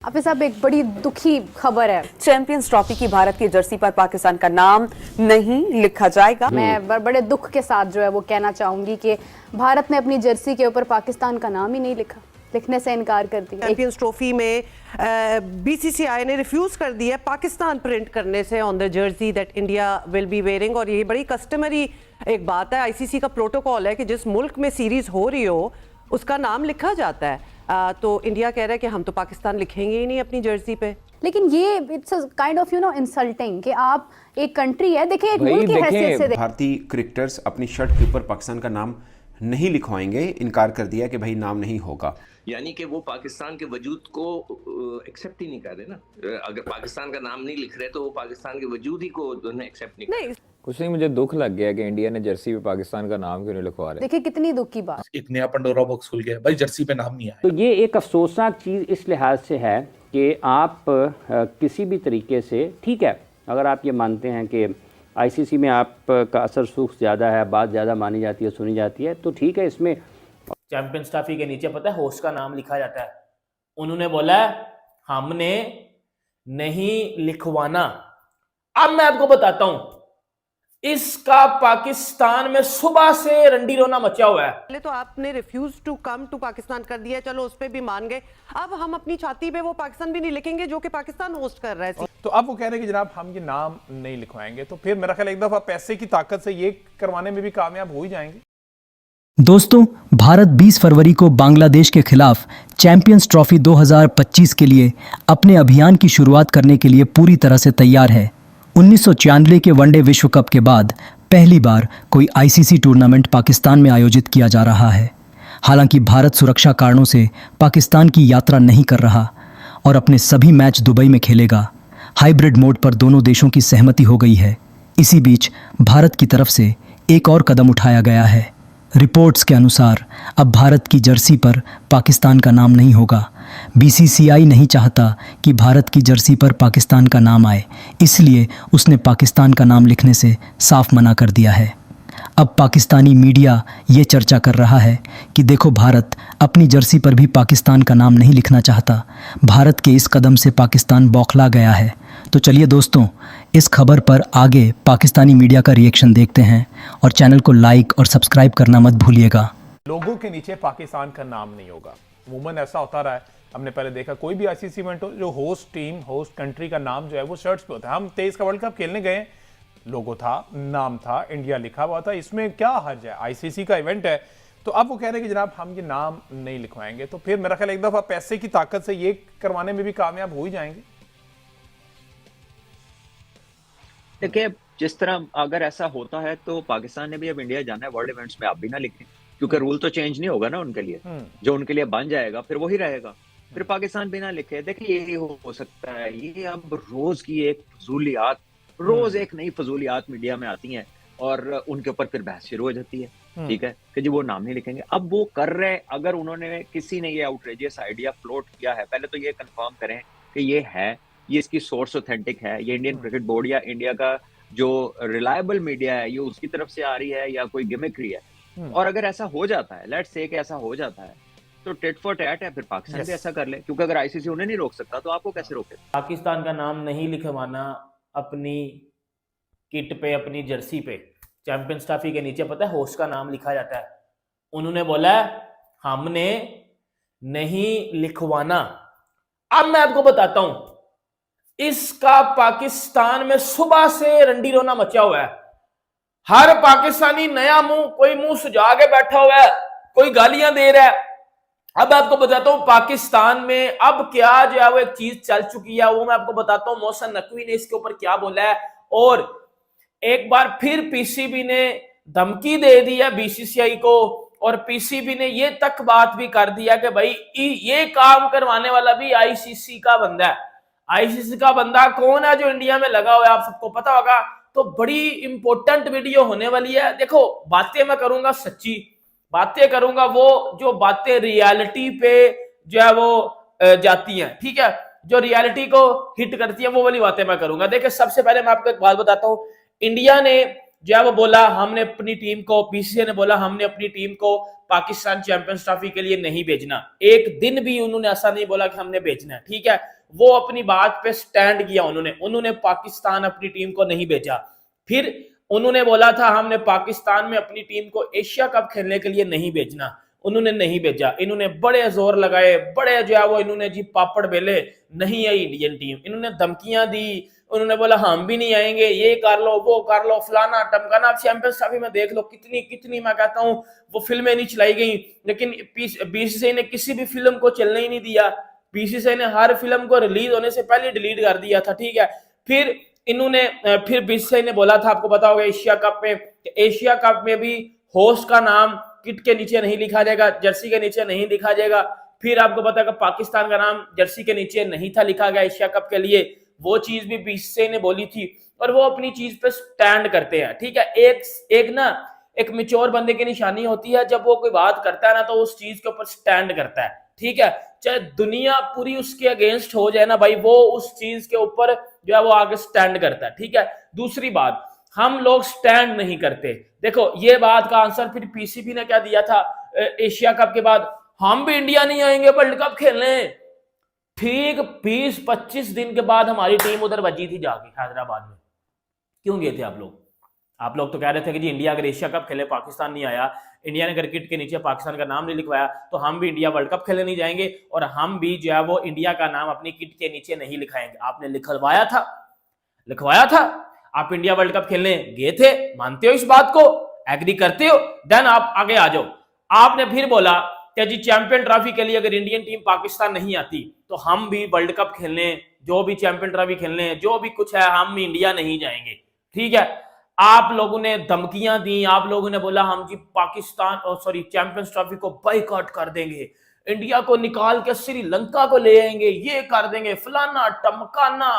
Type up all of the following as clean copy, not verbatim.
हाफिज साहब, एक बड़ी दुखी खबर है। चैंपियंस ट्रॉफी की भारत की जर्सी पर पाकिस्तान का नाम नहीं लिखा जाएगा। मैं बड़े दुख के साथ जो है वो कहना चाहूंगी कि भारत ने अपनी जर्सी के ऊपर पाकिस्तान का नाम ही नहीं लिखने से इनकार कर दिया। चैंपियंस ट्रॉफी में बीसीसीआई ने रिफ्यूज कर दिया पाकिस्तान प्रिंट करने से on the Jersey that India will be wearing. और ये बड़ी कस्टमरी एक बात है, आईसीसी का प्रोटोकॉल है कि जिस मुल्क में सीरीज हो रही हो उसका नाम लिखा जाता है। तो इंडिया कह रहा है कि हम तो पाकिस्तान लिखेंगे ही नहीं अपनी जर्सी पे। लेकिन ये इट्स काइंड ऑफ इंसल्टिंग कि आप एक कंट्री है, देखिए एक मुल्क की हैसियत से भारतीय क्रिकेटर्स अपनी शर्ट के ऊपर पाकिस्तान का नाम नहीं लिखवाएंगे, इनकार कर दिया कि भाई नाम नहीं होगा। यानी कि वो पाकिस्तान के वजूद को एक्सेप्ट ही नहीं कर रहे ना। अगर पाकिस्तान का नाम नहीं लिख रहे तो वो पाकिस्तान के वजूद ही को एक्सेप्ट नहीं कर रहे। कुछ नहीं, मुझे दुख लग गया कि इंडिया ने जर्सी पे पाकिस्तान का नाम क्यों नहीं लिखवा रहे। देखिए कितनी दुख की बात। एक नया पंडोरा बॉक्स खुल गया भाई, जर्सी पे नाम नहीं आया। तो ये एक अफसोसनाक चीज़ इस लिहाज से है कि आप किसी भी तरीके से, ठीक है, अगर आप ये मानते हैं कि आईसीसी में आपका असर सूख ज़्यादा है, बात ज़्यादा मानी जाती है, सुनी जाती है, तो ठीक है। इसमें चैंपियंस ट्रॉफी के नीचे पता है होस्ट का नाम लिखा जाता है। उन्होंने बोला हमने नहीं लिखवाना। अब मैं आपको बताता हूं, इसका पाकिस्तान में सुबह से रंडी रोना मचा हुआ है। पहले तो आपने refuse to come to Pakistan कर दिया, चलो उस पे भी मान गए। अब हम अपनी छाती पे वो पाकिस्तान भी नहीं लिखेंगे जो कि पाकिस्तान होस्ट कर रहा है। तो अब वो कह रहे हैं कि जनाब हम ये नाम नहीं लिखवाएंगे, तो फिर मेरा ख्याल एक दफा पैसे की ताकत से ये करवाने में भी कामयाब हो ही जाएंगे। दोस्तों, भारत 20 फरवरी को बांग्लादेश के खिलाफ चैंपियंस ट्रॉफी 2025 के लिए अपने अभियान की शुरुआत करने के लिए पूरी तरह से तैयार है। 1996 के वनडे विश्व कप के बाद पहली बार कोई आईसीसी टूर्नामेंट पाकिस्तान में आयोजित किया जा रहा है। हालांकि भारत सुरक्षा कारणों से पाकिस्तान की यात्रा नहीं कर रहा और अपने सभी मैच दुबई में खेलेगा। हाइब्रिड मोड पर दोनों देशों की सहमति हो गई है। इसी बीच भारत की तरफ से एक और कदम उठाया गया है। रिपोर्ट्स के अनुसार अब भारत की जर्सी पर पाकिस्तान का नाम नहीं होगा। बीसीसीआई नहीं चाहता कि भारत की जर्सी पर पाकिस्तान का नाम आए, इसलिए उसने पाकिस्तान का नाम लिखने से साफ मना कर दिया है। अब पाकिस्तानी मीडिया ये चर्चा कर रहा है कि देखो, भारत अपनी जर्सी पर भी पाकिस्तान का नाम नहीं लिखना चाहता। भारत के इस कदम से पाकिस्तान बौखला गया है। तो चलिए दोस्तों, इस खबर पर आगे पाकिस्तानी मीडिया का रिएक्शन देखते हैं और चैनल को लाइक और सब्सक्राइब करना मत भूलिएगा। लोगों के नीचे पाकिस्तान का नाम नहीं होगा। अमूमन ऐसा होता रहा है, हमने पहले देखा कोई भी आईसीसी इवेंट हो, जो होस्ट टीम, होस्ट कंट्री का नाम जो है वो शर्ट्स पे होता है। हम 23 का वर्ल्ड कप खेलने गए, लोगो था, नाम था, इंडिया लिखा हुआ था, इसमें क्या हर्ज है? आईसीसी का इवेंट है। तो अब वो कह रहे हैं कि जनाब हम ये नाम नहीं लिखवाएंगे, तो फिर मेरा ख्याल एक दफा पैसे की ताकत से ये करवाने में भी कामयाब हो ही जाएंगे। देखिए, जिस तरह अगर ऐसा होता है तो पाकिस्तान ने भी अब इंडिया जाना है वर्ल्ड इवेंट्स में, आप भी ना लिखें, क्योंकि रूल तो चेंज नहीं होगा ना उनके लिए। जो उनके लिए बन जाएगा फिर वही रहेगा। फिर पाकिस्तान भी ना लिखे। देखिए, यही हो सकता है। ये अब रोज की एक फजूलियात, रोज एक नई फजूलियात मीडिया में आती हैं और उनके ऊपर फिर बहस शुरू हो जाती है। ठीक है कि जी वो नाम नहीं लिखेंगे। अब वो कर रहे, अगर उन्होंने किसी ने ये आउटरेजियस आइडिया फ्लोट किया है, पहले तो ये कंफर्म करें कि ये है, ये इसकी सोर्स ऑथेंटिक है, ये इंडियन क्रिकेट बोर्ड या इंडिया का जो रिलायबल मीडिया है ये उसकी तरफ से आ रही है या कोई गिमिक्री है। और अगर ऐसा हो जाता है, लेट्स से कि ऐसा हो जाता है, तो टिट फॉर टैट है। फिर पाकिस्तान भी ऐसा कर ले, क्योंकि अगर आईसीसी उन्हें नहीं रोक सकता तो आपको कैसे रोके? पाकिस्तान का नाम नहीं लिखवाना अपनी किट पे, अपनी जर्सी पे। चैंपियंस ट्रॉफी के नीचे पता है होस्ट का नाम लिखा जाता है। उन्होंने बोला हमने नहीं लिखवाना। अब मैं आपको बताता हूं, इसका पाकिस्तान में सुबह से रंडी रोना मचा हुआ है। हर पाकिस्तानी नया मुंह, कोई मुंह सुझा के बैठा हुआ है, कोई गालियां दे रहा है। अब आपको बताता हूं पाकिस्तान में अब क्या जो है वो एक चीज चल चुकी है, वो मैं आपको बताता हूं। मोहसिन नकवी ने इसके ऊपर क्या बोला है, और एक बार फिर पीसीबी ने धमकी दे दी है बीसीसीआई को, और पीसीबी ने ये तक बात भी कर दिया कि भाई ये काम करवाने वाला भी आईसीसी का बंदा है। आईसीसी का बंदा कौन है जो इंडिया में लगा हुआ है, आप सबको पता होगा। तो बड़ी इंपॉर्टेंट वीडियो होने वाली है। देखो, बातें मैं करूंगा सच्ची, बातें करूंगा वो जो बातें रियलिटी पे जो है वो जाती हैं, ठीक है, जो रियलिटी को हिट करती है वो वाली बातें मैं करूंगा। देखिए, सबसे पहले मैं आपको एक बात बताता हूं। इंडिया ने जो है वो बोला हमने अपनी टीम को, बीसीसीआई ने बोला हमने अपनी टीम को पाकिस्तान चैंपियंस ट्रॉफी के लिए नहीं भेजना। एक दिन भी उन्होंने ऐसा नहीं बोला कि हमने भेजना है, ठीक है। वो अपनी बात पे स्टैंड किया, उन्होंने पाकिस्तान अपनी टीम को नहीं भेजा। फिर उन्होंने बोला था हमने पाकिस्तान में अपनी टीम को एशिया कप खेलने के लिए नहीं भेजना, उन्होंने नहीं भेजा। इन्होंने बड़े जोर लगाए, बड़े जो है वो इन्होंने जी पापड़ बेले, नहीं आई इंडियन टीम। इन्होंने धमकियां दी, उन्होंने बोला हम भी नहीं आएंगे, ये कर लो वो कर लो, फलाना टमकाना। आप चैंपियंस ट्रॉफी में देख लो कितनी कितनी मैं कहता हूं वो फिल्में नहीं चलाई गई, लेकिन बीसीसीआई ने किसी भी फिल्म को चलने ही नहीं दिया। बीसीसीआई ने हर फिल्म को रिलीज होने से पहले डिलीट कर दिया था, ठीक है। फिर बीसीसीआई ने बोला था, आपको पता होगा एशिया कप में, एशिया कप में भी होस्ट का नाम किट के नीचे नहीं लिखा जाएगा, जर्सी के नीचे नहीं लिखा जाएगा। फिर आपको पता है कि पाकिस्तान का नाम जर्सी के नीचे नहीं था लिखा गया एशिया कप के लिए, वो चीज भी बीसीसीआई ने बोली थी। और वो अपनी चीज पे स्टैंड करते हैं, ठीक है। एक मैच्योर बंदे की निशानी होती है, जब वो कोई बात करता है ना तो उस चीज के ऊपर स्टैंड करता है, ठीक है। चाहे दुनिया पूरी उसके अगेंस्ट हो जाए ना भाई, वो उस चीज के ऊपर जो है वो आगे स्टैंड करता है, ठीक है। दूसरी बात, हम लोग स्टैंड नहीं करते। देखो ये बात का आंसर फिर पीसीबी ने क्या दिया था एशिया कप के बाद, हम भी इंडिया नहीं आएंगे वर्ल्ड कप खेलने। ठीक 20-25 दिन के बाद हमारी टीम उधर बजी थी जाके हैदराबाद में। क्यों गए थे आप लोग? आप लोग तो कह रहे थे कि जी इंडिया अगर एशिया कप खेले, पाकिस्तान नहीं आया, इंडिया ने क्रिकेट के नीचे पाकिस्तान का नाम नहीं लिखवाया, तो हम भी इंडिया वर्ल्ड कप खेलने नहीं जाएंगे और हम भी जो है वो इंडिया का नाम अपनी किट के नीचे नहीं लिखाएंगे। आपने लिखवाया था। आप इंडिया वर्ल्ड कप खेलने गए थे, मानते हो इस बात को, एग्री करते हो? देन आप आगे आ जाओ। आपने फिर बोला कि जी चैंपियन ट्रॉफी के लिए अगर इंडियन टीम पाकिस्तान नहीं आती तो हम भी वर्ल्ड कप खेलने, जो भी चैंपियन ट्रॉफी खेलने, जो भी कुछ है, हम इंडिया नहीं जाएंगे, ठीक है। आप लोगों ने धमकियां दी, आप लोगों ने बोला हम जी चैंपियंस ट्रॉफी को बाइकआउट कर देंगे, इंडिया को निकाल के श्रीलंका को ले आएंगे, ये कर देंगे, फलाना टमकाना,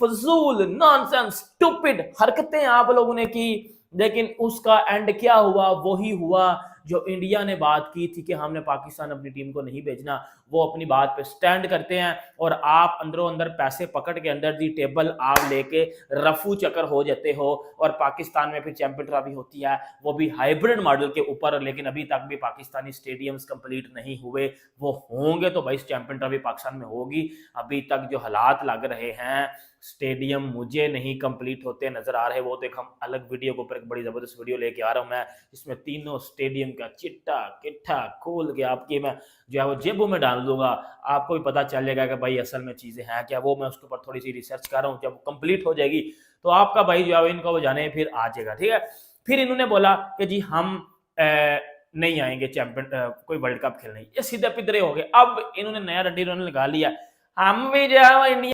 फजूल नॉनसेंस स्टूपिड हरकतें आप लोगों ने की। लेकिन उसका एंड क्या हुआ? वही हुआ जो इंडिया ने बात की थी कि हमने पाकिस्तान अपनी टीम को नहीं भेजना। वो अपनी बात पे स्टैंड करते हैं और आप अंदरों अंदर पैसे पकड़ के अंदर दी टेबल आप लेके रफू चक्कर हो जाते हो। और पाकिस्तान में फिर चैंपियन ट्रॉफी होती है, वो भी हाइब्रिड मॉडल के ऊपर, लेकिन अभी तक भी पाकिस्तानी स्टेडियम्स कंप्लीट नहीं हुए। वो होंगे तो भाई चैंपियन ट्रॉफी पाकिस्तान में होगी। अभी तक जो हालात लग रहे हैं, स्टेडियम मुझे नहीं कंप्लीट होते नजर आ रहे। वो तो एक हम अलग वीडियो के ऊपर एक बड़ी जबरदस्त वीडियो लेके आ रहा हूं मैं, जिसमें तीनों स्टेडियम का चिट्टा किट्ठा खोल के आपकी मैं जो है वो जेबों में डाल दूंगा। आपको भी पता चल जाएगा कि भाई असल में चीजें हैं क्या। वो मैं उसके ऊपर थोड़ी सी रिसर्च कर रहा हूँ, जब कंप्लीट हो जाएगी तो आपका भाई जो है इनको जाने फिर आ जाएगा, ठीक है। फिर इन्होंने बोला कि जी हम नहीं आएंगे चैंपियन कोई वर्ल्ड कप खेलने, ये सीधे पिदरे हो गए। अब इन्होंने नया रड्डी लगा लिया, हम भी जो है इंडिया